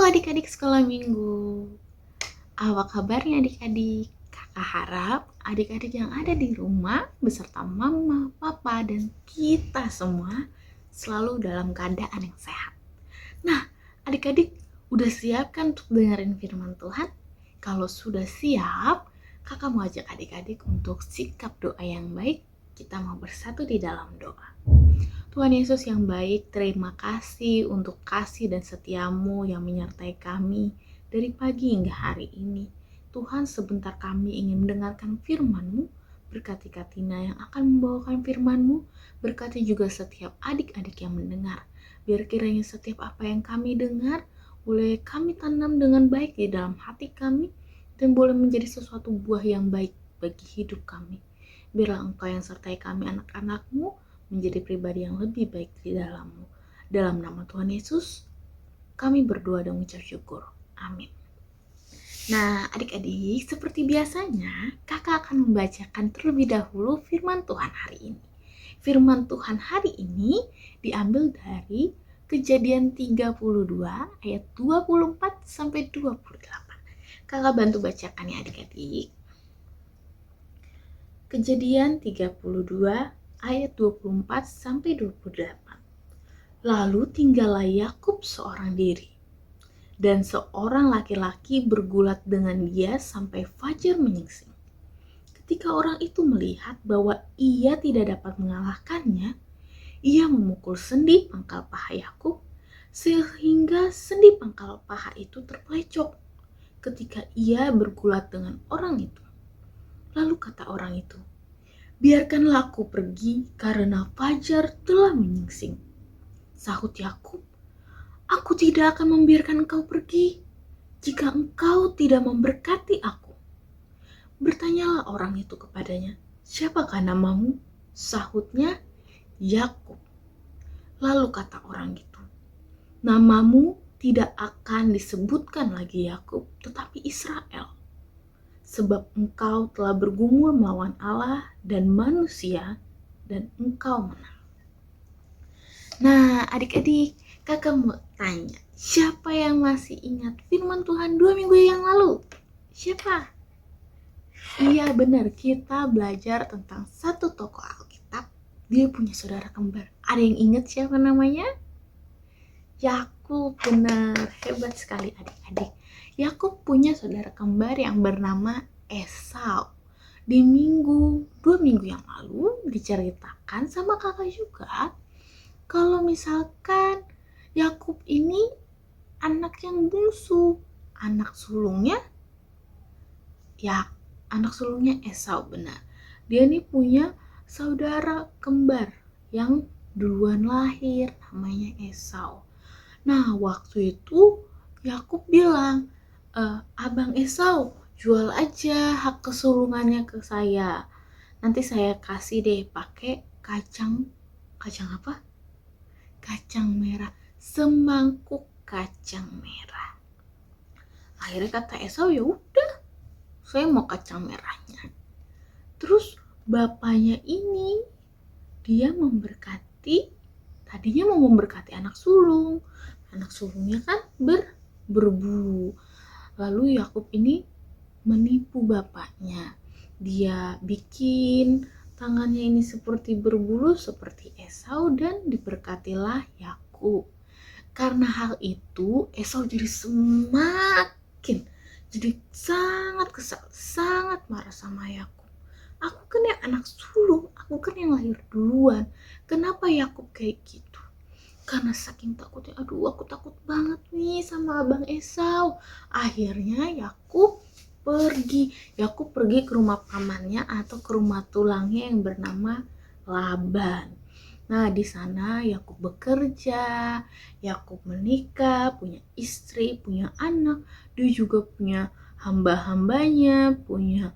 adik-adik sekolah minggu. Apa kabarnya adik-adik? Kakak harap adik-adik yang ada di rumah beserta mama, papa, dan kita semua selalu dalam keadaan yang sehat. Nah, adik-adik udah siap kan untuk dengerin firman Tuhan? Kalau sudah siap, kakak mau ajak adik-adik untuk sikap doa yang baik. Kita mau bersatu di dalam doa. Tuhan Yesus yang baik, terima kasih untuk kasih dan setiamu yang menyertai kami dari pagi hingga hari ini. Tuhan, sebentar kami ingin mendengarkan firman-Mu. Berkati Katina yang akan membawakan firman-Mu. Berkati juga setiap adik-adik yang mendengar. Biar kiranya setiap apa yang kami dengar boleh kami tanam dengan baik di dalam hati kami dan boleh menjadi sesuatu buah yang baik bagi hidup kami. Biarlah Engkau yang sertai kami anak-anak-Mu menjadi pribadi yang lebih baik di dalam-Mu. Dalam nama Tuhan Yesus, kami berdoa dan mengucap syukur. Amin. Nah, adik-adik, seperti biasanya, kakak akan membacakan terlebih dahulu firman Tuhan hari ini. Firman Tuhan hari ini diambil dari Kejadian 32 ayat 24 sampai 28. Kakak bantu bacakan ya adik-adik. Kejadian 32 ayat 24 sampai 28. Lalu tinggallah Yakub seorang diri, dan seorang laki-laki bergulat dengan dia sampai fajar menyingsing. Ketika orang itu melihat bahwa ia tidak dapat mengalahkannya, ia memukul sendi pangkal paha Yakub sehingga sendi pangkal paha itu terpelecok ketika ia bergulat dengan orang itu. Lalu kata orang itu, "Biarkanlah aku pergi karena fajar telah menyingsing." Sahut Yakub, "Aku tidak akan membiarkan engkau pergi jika engkau tidak memberkati aku." Bertanyalah orang itu kepadanya, "Siapakah namamu?" Sahutnya, "Yakub." Lalu kata orang itu, "Namamu tidak akan disebutkan lagi Yakub, tetapi Israel. Sebab engkau telah bergumul melawan Allah dan manusia, dan engkau menang." Nah, adik-adik, kakak mau tanya, siapa yang masih ingat firman Tuhan 2 minggu yang lalu? Siapa? Iya benar, kita belajar tentang satu tokoh Alkitab. Dia punya saudara kembar. Ada yang ingat siapa namanya? Yakub, benar. Hebat sekali adik-adik. Yakub punya saudara kembar yang bernama Esau. Di 2 minggu yang lalu diceritakan sama kakak juga kalau misalkan Yakub ini anak yang bungsu, anak sulungnya Esau, benar. Dia ini punya saudara kembar yang duluan lahir, namanya Esau. Nah, waktu itu Yakub bilang, "Abang Esau, jual aja hak kesulungannya ke saya. Nanti saya kasih deh pakai kacang apa? Kacang merah, semangkuk kacang merah." Akhirnya kata Esau, "Ya udah, saya mau kacang merahnya." Terus bapaknya ini dia tadinya mau memberkati anak sulungnya kan berbulu. Lalu Yakub ini menipu bapaknya. Dia bikin tangannya ini seperti berbulu seperti Esau dan diberkatilah Yakub. Karena hal itu Esau jadi sangat kesal, sangat marah sama Yakub. "Aku kan yang anak sulung, aku kan yang lahir duluan. Kenapa Yakub kayak gitu?" Karena saking takutnya, aku takut banget nih sama abang Esau. Akhirnya Yakub pergi ke rumah pamannya atau ke rumah tulangnya yang bernama Laban. Nah, di sana Yakub bekerja, Yakub menikah, punya istri, punya anak. Dia juga punya hamba-hambanya, punya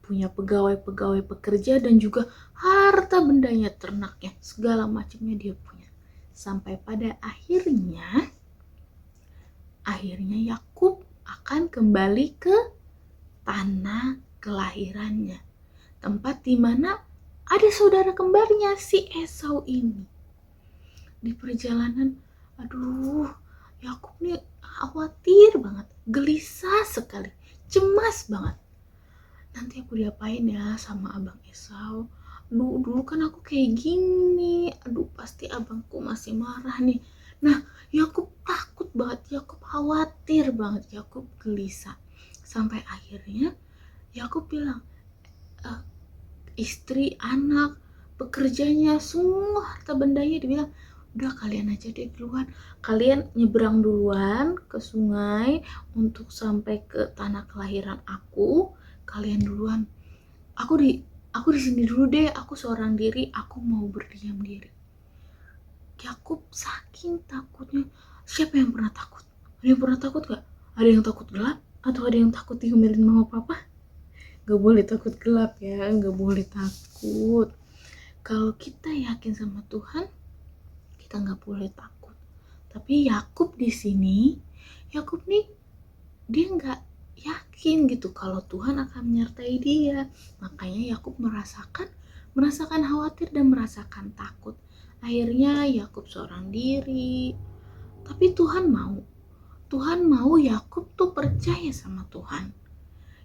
pegawai-pegawai pekerja, dan juga harta bendanya, ternaknya, segala macamnya dia punya. Sampai pada akhirnya Yakub akan kembali ke tanah kelahirannya, tempat di mana ada saudara kembarnya si Esau ini. Di perjalanan, Yakub nih khawatir banget, gelisah sekali, cemas banget. Nanti aku diapain ya sama abang Esau? Dulu kan aku kayak gini, aduh pasti abangku masih marah nih. Nah, Yakub takut banget, Yakub khawatir banget, Yakub gelisah. Sampai akhirnya Yakub bilang, istri, anak, pekerjanya, semua harta bendanya, dibilang, udah kalian aja deh duluan, kalian nyebrang duluan ke sungai untuk sampai ke tanah kelahiran aku, kalian duluan, aku di sini dulu deh, aku seorang diri, aku mau berdiam diri. Yakub saking takutnya. Siapa yang pernah takut? Ada yang pernah takut gak? Ada yang takut gelap? Atau ada yang takut diomelin mama papa? Gak boleh takut gelap ya, gak boleh takut. Kalau kita yakin sama Tuhan, kita gak boleh takut. Tapi Yakub di sini, Yakub nih, dia gak yakin gitu kalau Tuhan akan menyertai dia. Makanya Yakub merasakan khawatir dan merasakan takut. Akhirnya Yakub seorang diri. Tapi Tuhan mau Yakub tuh percaya sama Tuhan.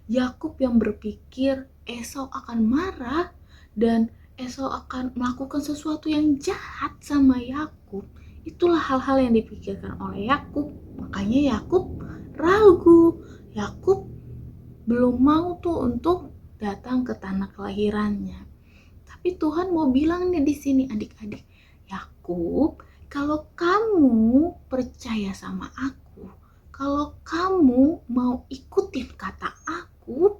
Yakub yang berpikir Esau akan marah dan Esau akan melakukan sesuatu yang jahat sama Yakub. Itulah hal-hal yang dipikirkan oleh Yakub. Makanya Yakub ragu. Yakub belum mau tuh untuk datang ke tanah kelahirannya. Tapi Tuhan mau bilang nih di sini adik-adik, Yakub, kalau kamu percaya sama aku, kalau kamu mau ikutin kata aku,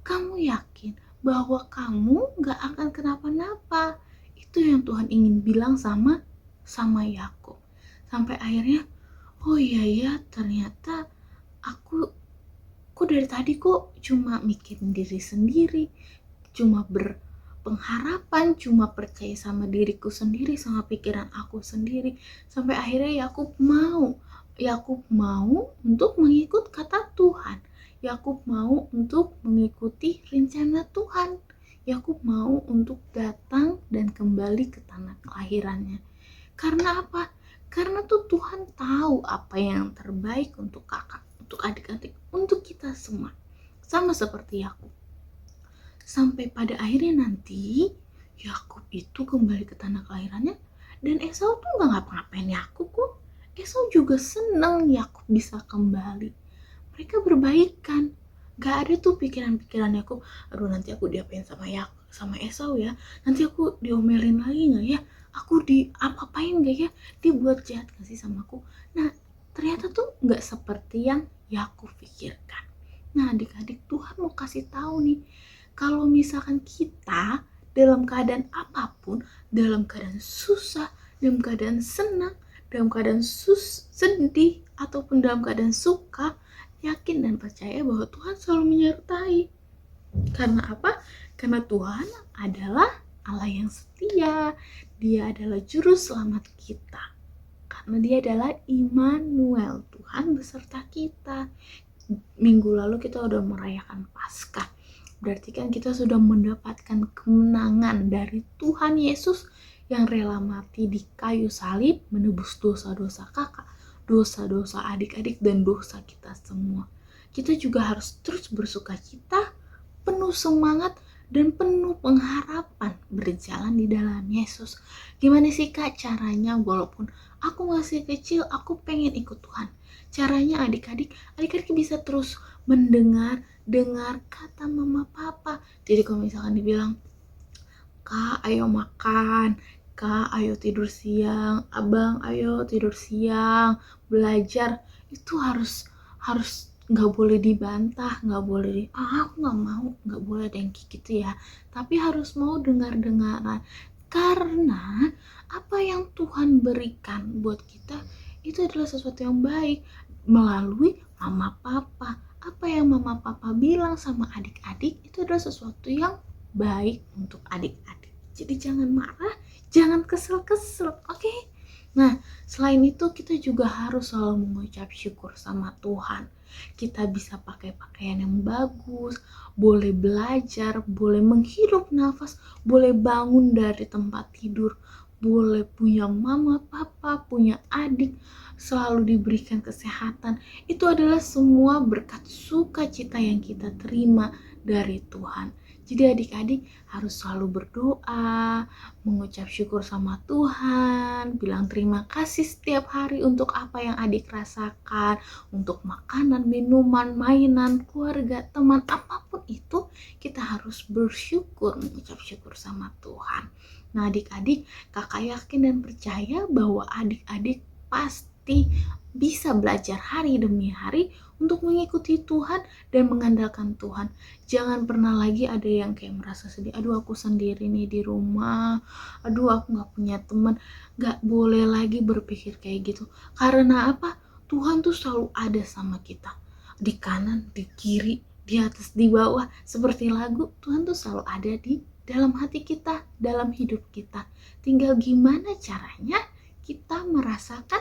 kamu yakin bahwa kamu gak akan kenapa-napa. Itu yang Tuhan ingin bilang sama Yakub. Sampai akhirnya, oh iya ya, ternyata aku dari tadi kok cuma mikirin diri sendiri, cuma berpengharapan, cuma percaya sama diriku sendiri, sama pikiran aku sendiri. Sampai akhirnya Yakub mau untuk mengikut kata Tuhan. Yakub mau untuk mengikuti rencana Tuhan. Yakub mau untuk datang dan kembali ke tanah kelahirannya. Karena apa? Karena tuh Tuhan tahu apa yang terbaik untuk kakak, untuk adik-adik, untuk kita semua. Sama seperti Yakub. Sampai pada akhirnya nanti Yakub itu kembali ke tanah kelahirannya, dan Esau tuh gak ngapa-ngapain Yakub kok. Esau juga senang Yakub bisa kembali. Mereka berbaikan. Gak ada tuh pikiran-pikiran Yakub, aduh nanti aku diapain sama Esau ya, nanti aku diomelin lagi gak ya, aku diapa-apain gak ya, dia buat jahat gak sih sama aku. Nah ternyata tuh gak seperti yang Yakub pikirkan. Nah adik-adik, Tuhan mau kasih tahu nih, kalau misalkan kita dalam keadaan apapun, dalam keadaan susah, dalam keadaan senang, dalam keadaan sedih, ataupun dalam keadaan suka, yakin dan percaya bahwa Tuhan selalu menyertai. Karena apa? Karena Tuhan adalah Allah yang setia. Dia adalah juru selamat kita. Karena dia adalah Immanuel, Tuhan beserta kita. Minggu lalu kita udah merayakan Paskah. Berarti kan kita sudah mendapatkan kemenangan dari Tuhan Yesus yang rela mati di kayu salib menebus dosa-dosa kakak, dosa-dosa adik-adik, dan dosa kita semua. Kita juga harus terus bersukacita, penuh semangat, dan penuh pengharapan berjalan di dalam Yesus. Gimana sih Kak caranya? Walaupun aku masih kecil, aku pengen ikut Tuhan. Caranya adik-adik bisa terus mendengar kata mama papa. Jadi kalau misalkan dibilang, Kak ayo makan, Kak ayo tidur siang, Abang ayo tidur siang, belajar, itu harus nggak boleh dibantah, nggak boleh aku nggak mau, nggak boleh dengki gitu ya. Tapi harus mau dengar-dengaran, karena apa yang Tuhan berikan buat kita itu adalah sesuatu yang baik melalui mama papa. Apa yang mama papa bilang sama adik-adik itu adalah sesuatu yang baik untuk adik-adik. Jadi jangan marah, jangan kesel-kesel, oke? Nah, selain itu kita juga harus selalu mengucap syukur sama Tuhan. Kita bisa pakai pakaian yang bagus, boleh belajar, boleh menghirup nafas, boleh bangun dari tempat tidur, boleh punya mama, papa, punya adik, selalu diberikan kesehatan. Itu adalah semua berkat sukacita yang kita terima dari Tuhan. Jadi adik-adik harus selalu berdoa, mengucap syukur sama Tuhan, bilang terima kasih setiap hari untuk apa yang adik rasakan, untuk makanan, minuman, mainan, keluarga, teman, apapun itu kita harus bersyukur, mengucap syukur sama Tuhan. Nah adik-adik, kakak yakin dan percaya bahwa adik-adik pasti bisa belajar hari demi hari untuk mengikuti Tuhan dan mengandalkan Tuhan. Jangan pernah lagi ada yang kayak merasa sedih, aduh aku sendiri nih di rumah, aduh aku gak punya teman. Gak boleh lagi berpikir kayak gitu. Karena apa? Tuhan tuh selalu ada sama kita, di kanan, di kiri, di atas, di bawah. Seperti lagu, Tuhan tuh selalu ada di dalam hati kita, dalam hidup kita. Tinggal gimana caranya kita merasakan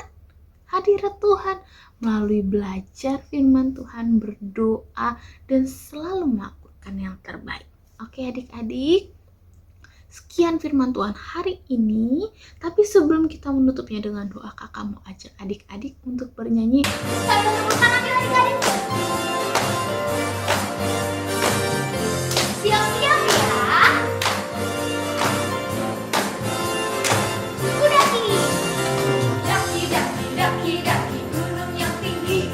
hadirat Tuhan melalui belajar firman Tuhan, berdoa, dan selalu melakukan yang terbaik. Oke adik-adik, sekian firman Tuhan hari ini. Tapi sebelum kita menutupnya dengan doa, kakak mau ajak adik-adik untuk bernyanyi. Tepuk tangan adik-adik. Siap-siap ya. Kudaki. Daki, daki, daki, daki gunung yang tinggi.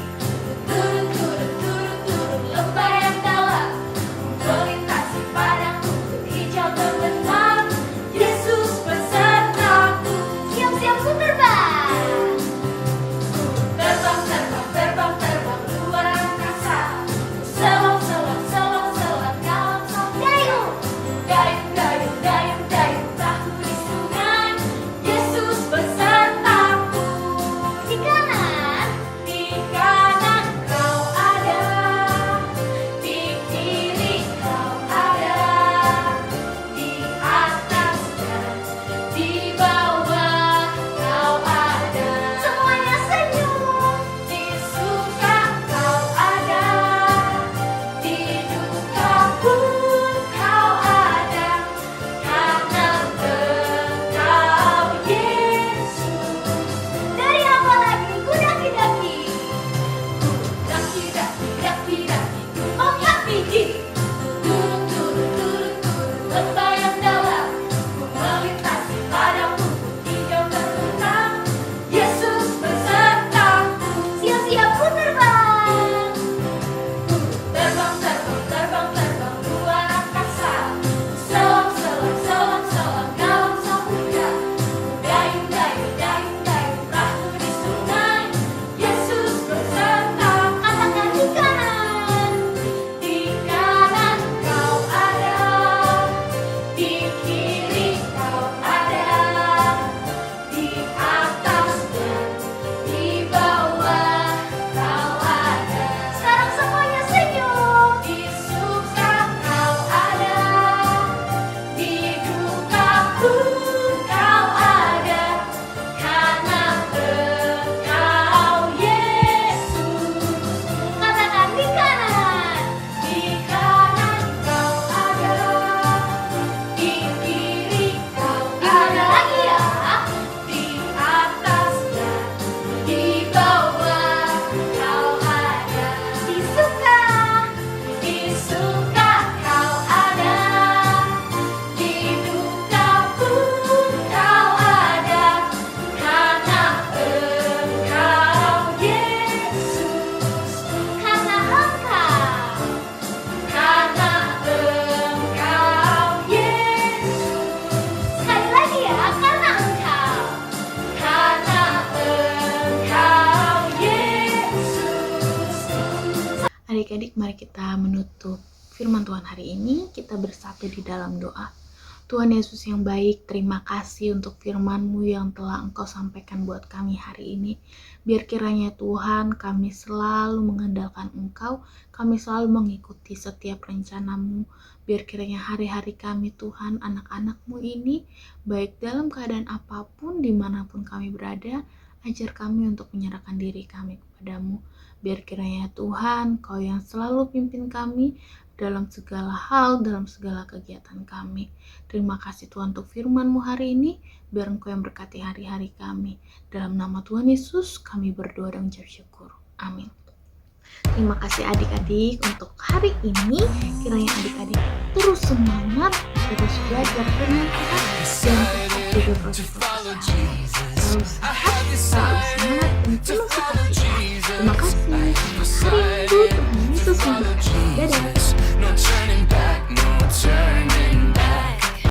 Turun, turun, turun, turun lembah yang dalam. Melintasi padang rumput hijau terbentang. Yesus besertaku. Siap-siap ku terbang. Terbang, terbang, terbang, terbang luar angkasa. Selang, selang, selang, selang dalam samudera. Dayung, dayung, dayung, dayung perahu di sungai. Yesus besertaku. Di kanan kau ada. Di kiri kau ada. Di atas dan di bawah kau ada. Semuanya senyum. Di suka kau ada. Di duka pun kau ada. Karena Engkau Yesus. Dari apa lagi? Ku daki-daki. Daki-daki, daki-daki gunung yang tinggi. Turun, turun, turun, turun lembah yang dalam. Ku melintasi padang rumput hijau terbentang. Yesus besertaku. Siap-siap ku terbang. Terbang, terbang, terbang, terbang luar angkasa. Selang, selang, selang, selang dalam samudera. Dayung, dayung, dayung, dayung perahu di sungai. Yesus beserta. Katakan di kanan. Di kanan kau ada. Di kiri kau ada. Di atas dan di bawah kau ada. Sekarang semuanya senyum. Di suka kau ada. Di duka pun kau ada. Karena Engkau Yesus. Katakan di kanan. Di kanan kau ada. Di kiri kau ada lagi ya. Di atas dan di bawah kau ada. Di suka kau ada. Di duka pun kau ada. Karena Engkau Yesus. Karena Engkau Yesus. Sekali lagi ya, karena Engkau Yesus. Adik-adik, mari kita menutup firman Tuhan hari ini. Kita bersatu di dalam doa. Tuhan Yesus yang baik, terima kasih untuk firman-Mu yang telah Engkau sampaikan buat kami hari ini. Biar kiranya Tuhan, kami selalu mengandalkan Engkau, kami selalu mengikuti setiap rencana-Mu. Biar kiranya hari-hari kami Tuhan, anak-anak-Mu ini, baik dalam keadaan apapun, dimanapun kami berada, ajar kami untuk menyerahkan diri kami kepadamu. Biar kiranya Tuhan, Kau yang selalu pimpin kami, dalam segala hal, dalam segala kegiatan kami. Terima kasih Tuhan untuk firman-Mu hari ini, biar Engkau yang berkati hari-hari kami. Dalam nama Tuhan Yesus kami berdoa dan mengucap syukur. Amin. Terima kasih adik-adik untuk hari ini. Kiranya adik-adik terus semangat, terus belajar dengan Tuhan, dan tetap hidup terus berusaha. Selalu sehat, selalu